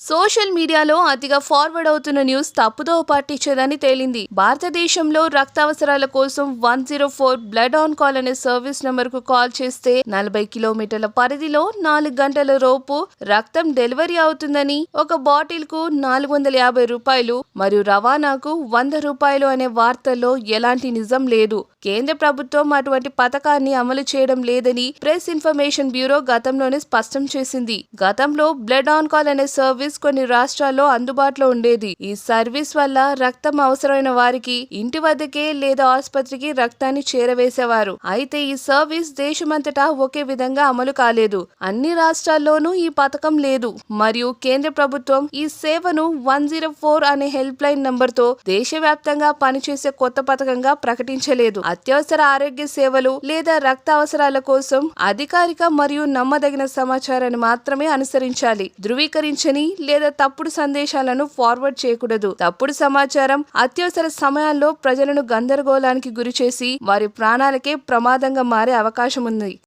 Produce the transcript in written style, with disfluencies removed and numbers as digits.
Social మీడియాలో అతిగా forward అవుతున్న న్యూస్ తప్పుదోవ పట్టించేదని తేలింది. భారతదేశంలో రక్త అవసరాల కోసం 104 బ్లడ్ ఆన్ కాల్ అనే సర్వీస్ నంబర్ కు కాల్ చేస్తే 40 కిలోమీటర్ల పరిధిలో 4 గంటల లోపు రక్తం డెలివరీ అవుతుందని, ఒక బాటిల్ కు 450 రూపాయలు మరియు రవాణాకు 100 రూపాయలు అనే వార్తల్లో ఎలాంటి నిజం లేదు. కేంద్ర ప్రభుత్వం అటువంటి పథకాన్ని అమలు చేయడం లేదని ప్రెస్ ఇన్ఫర్మేషన్ బ్యూరో గతంలోనే స్పష్టం చేసింది. గతంలో బ్లడ్ ఆన్ కాల్ అనే సర్వీస్ కొన్ని రాష్ట్రాల్లో అందుబాటులో ఉండేది. ఈ సర్వీస్ వల్ల రక్తం అవసరమైన వారికి ఇంటి వద్దకే లేదా ఆసుపత్రికి రక్తాన్ని చేరవేసేవారు. అయితే ఈ సర్వీస్ దేశమంతటా ఒకే విధంగా అమలు కాలేదు. అన్ని రాష్ట్రాల్లోనూ ఈ పథకం లేదు మరియు కేంద్ర ప్రభుత్వం ఈ సేవను 104 అనే హెల్ప్ లైన్ నంబర్ తో దేశవ్యాప్తంగా పనిచేసే కొత్త పథకంగా ప్రకటించలేదు. అత్యవసర ఆరోగ్య సేవలు లేదా రక్త అవసరాల కోసం అధికారిక మరియు నమ్మదగిన సమాచారాన్ని మాత్రమే అనుసరించాలి. ధృవీకరించని లేదా తప్పుడు సందేశాలను ఫార్వర్డ్ చేయకూడదు. తప్పుడు సమాచారం అత్యవసర సమయాల్లో ప్రజలను గందరగోళానికి గురిచేసి వారి ప్రాణాలకే ప్రమాదంగా మారే అవకాశం ఉంది.